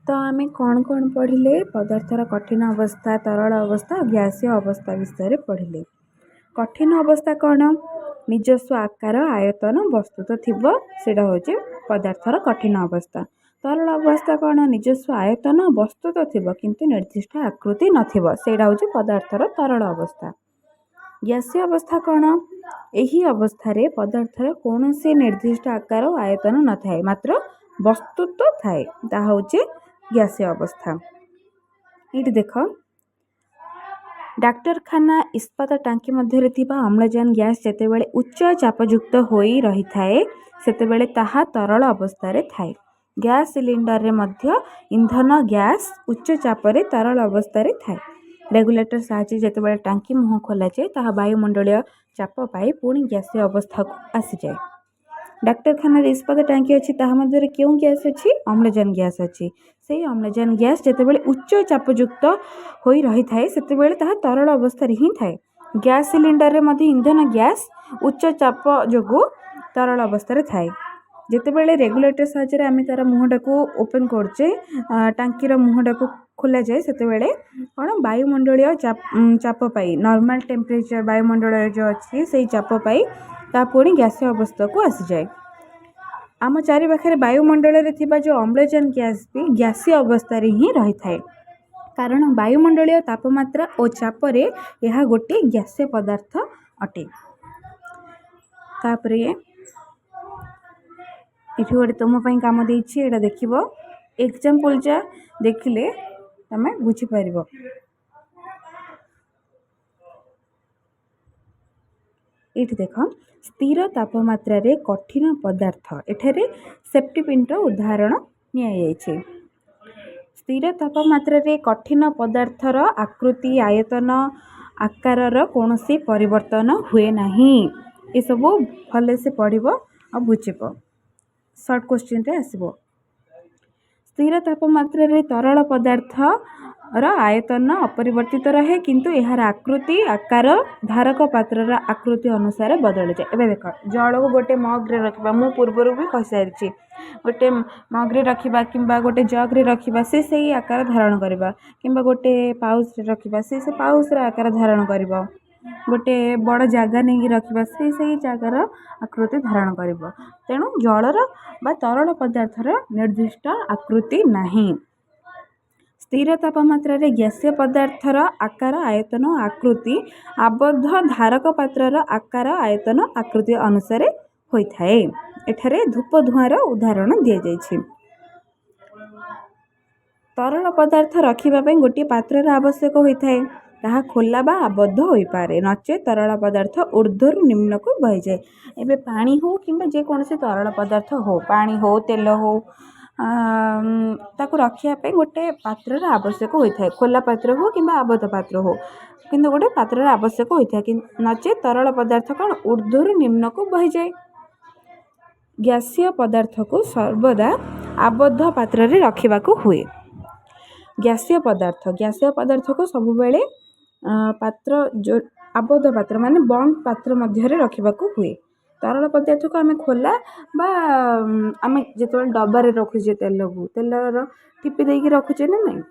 तो आम कौन कौन पढ़िले पदार्थर कठिन अवस्था तरल अवस्था गैसीय अवस्था विषय पढ़िले। कठिन अवस्था कौन निजस्व आकार आयतन वस्तुत थिबो सेटा होचे पदार्थर कठिन अवस्था। तरल अवस्था कौन निजस्व आयतन वस्तुत थिबो किंतु निर्दिष्ट आकृति नथिबो सेटा होचे पदार्थर तरल अवस्था। गैसीय अवस्था कौन एही अवस्था रे पदार्थर कौनसी निर्दिष्ट आकार आयतन न थाए मात्र वस्तुत्व थाए ता होचे गैसीय अवस्था। ये देख डाक्तरखाना इस्पात टांकी मध्य अम्लजान गैस जितेबाला उच्च चापयुक्त हो रही थाए सेतेबेले ताहा तरल अवस्था रे थाए। गैस सिलिंडर रे मध्य इंधन गैस उच्च चापरे तरल अवस्था रे थाए। रेगुलेटर साहाय्य जितेबाला टांकी मुह खोला जाए ताहा वायुमंडलीय चाप पाई पुणी गैसीय अवस्था को आसी जाए। डाक्तरखाना इस्पात टांकी अच्छी ताहा मध्य क्यों गैस अच्छी अम्लजान गैस अच्छी से अम्लजान गैस जितेबाला उच्च चापयुक्त हो रही थाए सेतेबेले ताहा तरल अवस्था रे ही थाए। गैस सिलिंडर रे मध्य इंधन गैस उच्च चाप जोगु तरल अवस्था रे थाए। जितेबाला रेगुलेटर साहाय्य आम तार मुहटा को ओपन करचे टांकीर मुहटा को खोला जाए सेतेबेले कौन वायुमंडलीय चाप पाई नॉर्मल टेम्परेचर वायुमंडल जो अच्छी से चाप पाई ता पुणी गैसीय अवस्था को आसी जाए। आम चारि पाखे वायुमंडल रे थिबा जो अम्लजान गैस भी गैसीय अवस्था रे ही रही थाए कारण वायुमंडलीय तापमात्रा और चापरे यह गोटे गैसीय पदार्थ अटे। तापरे एठी गोटे तुम पई काम देछि एटा देखिबो एग्जांपल जा देखिले तमे बुझी परिबो। ये देख स्थिर तापमात्रा रे कठिन पदार्थ एठारे सेफ्टी पिन उदाहरण नियायछे। स्थिर तापमात्रा रे कठिन पदार्थर आकृति आयतन आकार कौनसी परिवर्तन हुए नहीं। ये सब भले से पढ़िबो और बुझिबो शॉर्ट क्वेश्चन रे आसीबो। स्थिर तापमात्रा रे तरल पदार्थ आयतन अपरिवर्तित रहे किंतु यार आकृति आकार धारक पात्र आकृति अनुसार बदल जाए। एबे देख जल को गोटे मग रे रखिबा मु पूर्वर भी कहि सारिछि गोटे मग रे रखिबा किंबा गोटे जग रे रखिबा से सही आकार धारण करबा किंबा गोटे पाउच रे रखिबा से पाउच रे आकार धारण करबा गोटे बड़ जगह नहीं रखिबा से सही जगार आकृति धारण करबा। तेणु जलर बा तरल पदार्थर निर्दिष्ट आकृति नहीं। स्थिर तापमात्रा रे गैसीय पदार्थर आकार आयतन आकृति आबद्ध धारक पात्रर आकार आयतन आकृति अनुसार होइथाए। एठारे धूप धुआर उदाहरण दिया जाइछि। तरल पदार्थ रखिबा पई गोटे पात्रर आवश्यक होइथाए ताहा खोला बा आबद्ध होई पारे नचे तरल पदार्थ ऊर्ध्वरु निम्न को बहि जाए। एबे पानी हो किंबा जे कोनसे तरल पदार्थ हो पानी हो तेल हो ताको रखिया पे गोटे पात्र आवश्यक होता है खोला पात्र हो कि आबद्ध पात्र हो किंतु गोटे पात्र आवश्यक होता है नचे तरल पदार्थ कौन ऊर्ध्वर निम्न को बहि जाए। गैसीय पदार्थ को सर्वदा आबद्ध पात्र रे रखिबा को हुए। गैसीय पदार्थ को सब बेले पात्र जो आबद्ध पात्र माने बंद पात्र मध्य रे रखिबा को हुए। तरल पदार्थ को आम खोला बा आम जो डबारे रखुचे तेलर टिपी देकी रखुचे ना नहीं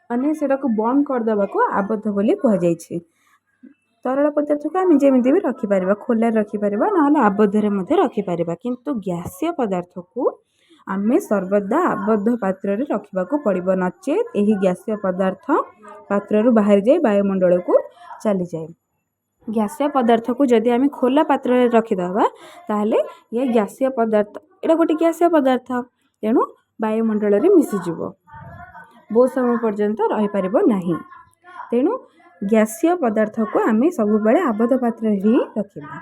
अने सेटा को बंद करदे को आबद्ध बोली कहुई। तरल पदार्थ को आम जमी भी रखिपर खोल रखिपर ना आबद्ध रखिपर किंतु गैसीय पदार्थ को आम सर्वदा आबद्ध पात्र रे रखा पड़ो नचेत यही गैसीय पदार्थ पात्र बाहर जाए वायुमंडल को चली जाए। गैसीय पदार्थ को जदि आम खोला पात्र रे रखिदबा ताहले ये गैसीय पदार्थ एटा गोटे गैसीय पदार्थ तेणु वायुमंडल रे मिसीजिव बहुत समय पर्यंत रही पारिबो नहीं। तेणु गैसीय पदार्थ को आम सब बेले आबद्ध पात्र ही रखिबा।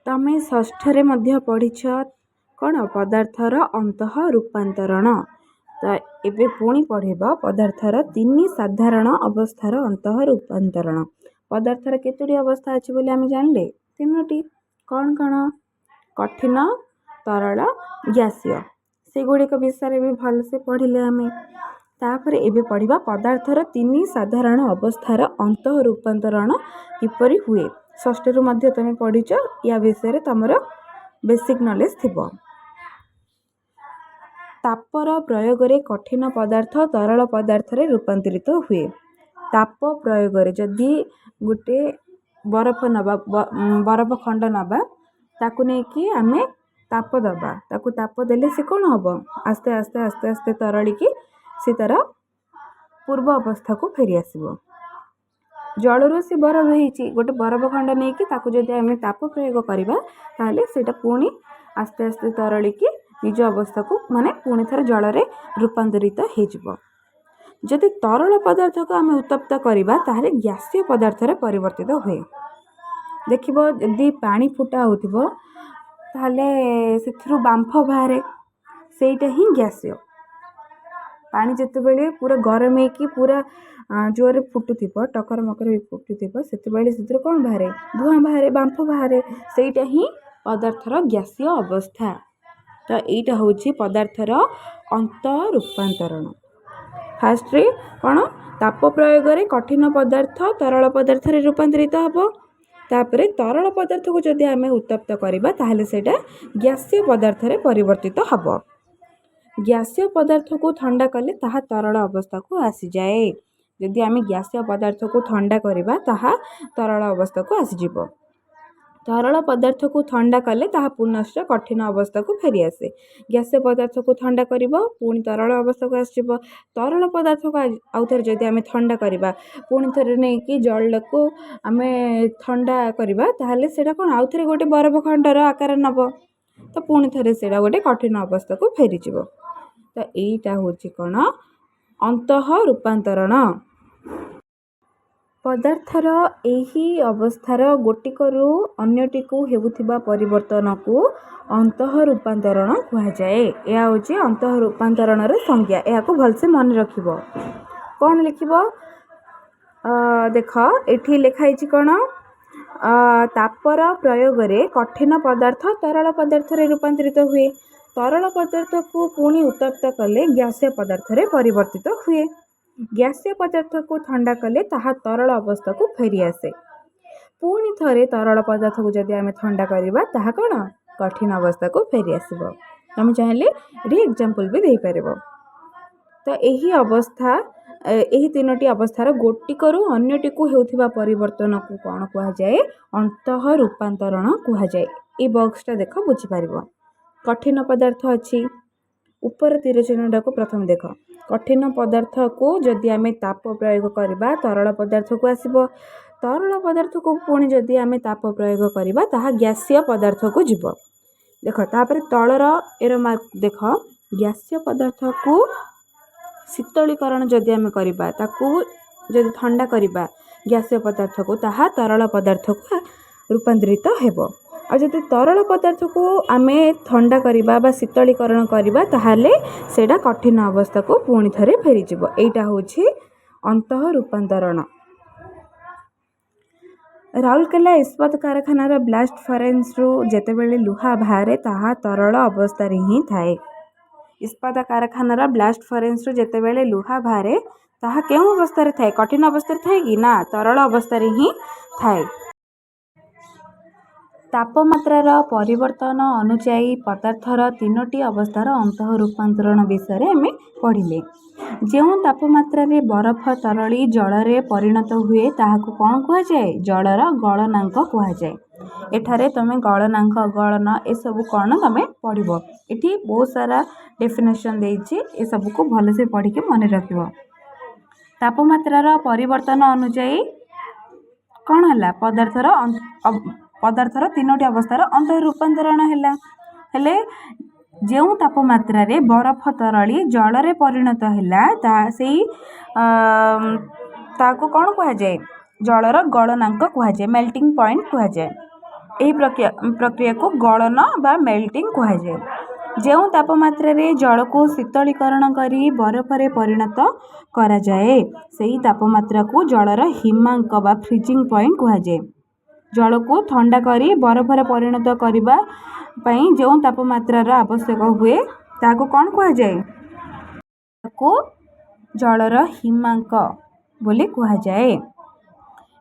तमे षष्ठ रे मध्य पढ़िछ कौन पदार्थर अंतः रूपांतरण तो एबे पुणी पढ़ेबा पदार्थर तीन साधारण अवस्थार अंतः रूपांतरण। पदार्थर केतोटी अवस्था अछि बोली आम जानले तीनोटी कौन कौन कठिन तरल गैसीय से गुड़िक विषय भी भल से पढ़िले आम। तापर एबे पढ़िबा पदार्थर तीन साधारण अवस्थार अंतः रूपांतरण किपरि हुए। षष्ठ रु मध्य तुम पढ़िछ या विषय तुमर बेसिक नॉलेज थिबो। तापर प्रयोग कठिन पदार्थ तरल पदार्थ रूपांतरित हुए। ताप प्रयोग जदि गोटे बरफ नवा बरफ खंड नवा ताकू नहीं आम ताप दबा ताप देले से कौन हम आस्ते आस्ते आस्ते आस्ते तरलिकी से तार पूर्व अवस्था को फेरी आसब। जलरू से बरफ हो गोटे बरफ खंड नहीं कि आम ताप प्रयोग करवा ताहले सेटा पुणी आस्ते आस्ते तरलिकी निज अवस्था को माने पुणी थर जल में रूपांतरित हो। जदि तरल पदार्थ को आम उत्तप्त करवा ताहले गैसीय पदार्थ रे परिवर्तित हुए। देखिबो यदि पानी फुटा होथिबो ताहले सेथिरु बांफ बाहरे सेटा ही गैसीय। पानी जितेबले पूरा गरम होगी पूरा जोर फुटुथिबो टकर मकर भी फुटुथिबो सेतेबले सेथिरु कोन बाहरे धुआं बाहरे बांफ बाहरे सेटा ही पदार्थर गैसीय अवस्था। तो एटा होछि पदार्थर अंत रूपांतरण। फास्ट रे कौन ताप प्रयोग कठिन पदार्थ तरल पदार्थ रे रूपांतरित हम। तापरे तरल पदार्थ को जदि आम उत्तप्त करवा ताहले सेटा गैसीय पदार्थ रे परिवर्तित हम। गैसीय पदार्थ को ठंडा कले ताहा तरल अवस्था को आसी जाए। यदि आम गैसीय पदार्थ को ठंडा करवा ताहा तरल अवस्था को आसीजिवो। तरल पदार्थ को ठंडा कले ताहा पुनश्च कठिन अवस्था को फेरी आसे। गैसीय पदार्थ को ठंडा करिबो पुणी तरल अवस्था को आसीजिवो। तरल पदार्थ को आउ थरे जदि आमे ठंडा करिबा पुणी थरे नै कि जल को आमे ठंडा करिबा ताहले सेटा कोन आउ थरे गोटे बरफ खंडर आकार नबो। तो पुणी थरे सेटा गोटे कठिन अवस्था को फेरी जिवो। तो एटा होछि कोन अंतः रूपांतरण। पदार्थर एही अवस्थार गोटिकरू अन्यटिकू हेउथिबा परिवर्तन को अंतः रूपांतरण कहा जाए। यह होछि अंतः रूपांतरण रे संज्ञा। या को भलसे मन रखिबो। कौन लिखिबो देख एठी लिखाई छि कोन तापर प्रयोग कठिन पदार्थ तरल पदार्थ रे रूपांतरित हुए। तरल पदार्थ को पुणी उत्तप्त कले गैसीय पदार्थ रे परिवर्तित हुए। गैसीय पदार्थ को ठंडा कले ताहा तरल अवस्था को फेरी आसे। पुणी थरे तरल पदार्थ को जदि आम ठंडा करवा ताहा कौन कठिन अवस्था को फेरी आसब। तुम चाहे ये एग्जांपल भी दे पारिबो। तो यही अवस्था यही तीनोटी अवस्थार गोटिकरू अन्यटिकू हेउथिबा परिवर्तन को कौन कहा जाए अंतः रूपांतरण कहा जाए। ये बॉक्सटा देख बुझी पारिबो। कठिन पदार्थ अच्छी ऊपर तीर चिन्हटा को प्रथम देख। कठिन पदार्थ को जदि आम ताप प्रयोग करवा तरल पदार्थ को आसब। तरल पदार्थ को पुणी जदि आम ताप प्रयोग करवा ताहा गैसीय पदार्थ को जीव। देख तापर तलर एर मार्क देख गैसीय पदार्थ को शीतलीकरण जदि आम करवा ताकू जदि ठंडा करवा गैसीय पदार्थ को ताहा तरल पदार्थ को रूपांतरित हेबो। और जब तरल पदार्थ को आम ठंडा करवा बा शीतलीकरण करवा ताहले सेटा कठिन अवस्था को पुणी थरे फेरी जिवो। एटा होछि अंतः रूपांतरण। राउरकेला इस्पात कारखानार ब्लास्ट फरेन्स रु जेतेबेले लुहा बाहरे ताहा तरल अवस्था रे ही थाए। इस्पात कारखानार ब्लास्ट फरेन्स रु जेतेबेले लुहा बाहरे ताहा केउ अवस्था रे थाए कठिन अवस्था रे थाए कि ना तरल अवस्था रे ही थाए। तापमात्रार परिवर्तन अनुଯାयी पदार्थर तीनोटी अवस्थार अंतः रूपांतरण विषय आम पढ़िले। जो तापमात्रा रे बरफ तरली जल रे परिणत हुए ताहाको कौन कहा जाए जलर गलनांक कहा जाए। एठारे तमे गलनांक गलन ए सब कौन तमे पढ़िबो। एठी बहुत सारा डेफिनेशन देइछि ए सब को भले से पढ़ी के मन रखिबो। तापमात्रार परिवर्तन अनुଯାयी कौन हला पदार्थर तीनोटी अवस्थार अंतः रूपांतरण हैला। हेले जो तापमात्रा रे बरफ तरली जल रे परिणत हैला ता सेही ताको कौन कहा जाए जलर गलनांक कहा जाए मेल्टिंग पॉइंट कहा जाए। एही प्रक्रिया को गलन बा मेल्टिंग कहा जाए। जो तापमात्रा रे जल को शीतलीकरण करी बरफ रे परिणत करा जाए सेही तापमात्रा को जलर हिमांक बा फ्रीजिंग पॉइंट कहा जाए। जल को ठंडा करी बरफ रे परिणत करिबा पई जो तापमात्रार आवश्यक हुए ताको कौन कहा जाए ताको जलर हिमांक बोली कहा जाए।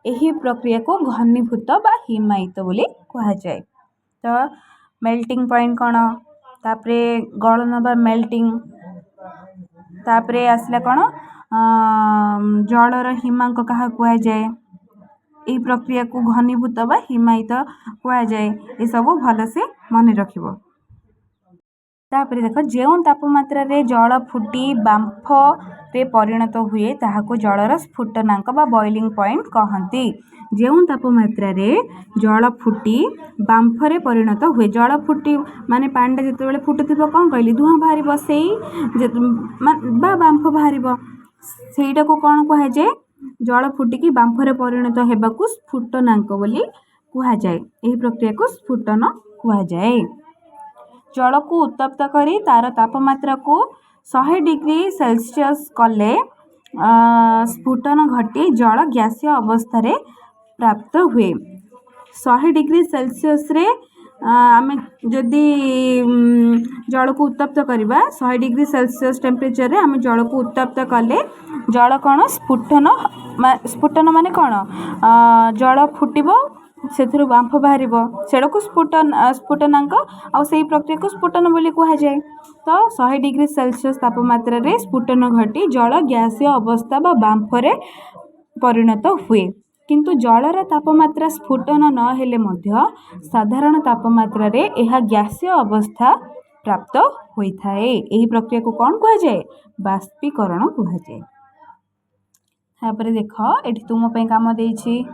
एही प्रक्रिया को घनीभूत बा हिमायित बोली कहा जाए। तो मेल्टिंग पॉइंट कौन तापरे गलन बा मेल्टिंग तापरे आसला कौन जलर हिमांक क्या कहुए यही प्रक्रिया को घनीभूत बा हिमायित कहुए ये सब भलसे मन रख। तापर देख जो तापमात्रा रे जल फुटी बांफ रे परिणत हुए ताहाको जलर स्फुटनांक बा बॉइलिंग पॉइंट कहती। जो तापमात्रा रे जल फुटी बांफ रे परिणत हुए जल फुटी माने पानी जिते फुटुथिबो कौन कहली धुआं बाहर से बांफ बाहर सेटा को कौन कहुए जल फुटिकी बांफ रे परिणत होबाकू स्फुटनांक बोली कहुए। यही प्रक्रिया को स्फुटन कहुए। जल को उत्तप्त करी तार तापमात्रा को 100 डिग्री सेल्सियस कले स्फुटन घटी जल गैसीय अवस्था रे प्राप्त हुए। 100 डिग्री सेल्सियस रे आम जदि जल को उत्तप्त करवा 100 डिग्री सेल्सियस टेम्परेचर रे आम जल को उत्तप्त कले जल कौन स्फुटन माने कौन जल फुटब से बांफ बाहर से स्फुटनांक आ प्रक्रिया को स्फुटन बोली कहुए। तो 100 डिग्री सेल्सियस तापमात्रा रे स्फुटन घटी जल गैसीय अवस्था बा बांफ रे परिणत हुए। किंतु जलर तापमात्रा स्फुटन न हेले मध्य साधारण तापमात्रा रे यह गैसीय अवस्था प्राप्त होता है। यही प्रक्रिया को कौन कहुए बाष्पीकरण कहुए। तापर देख ये तुम काम देछि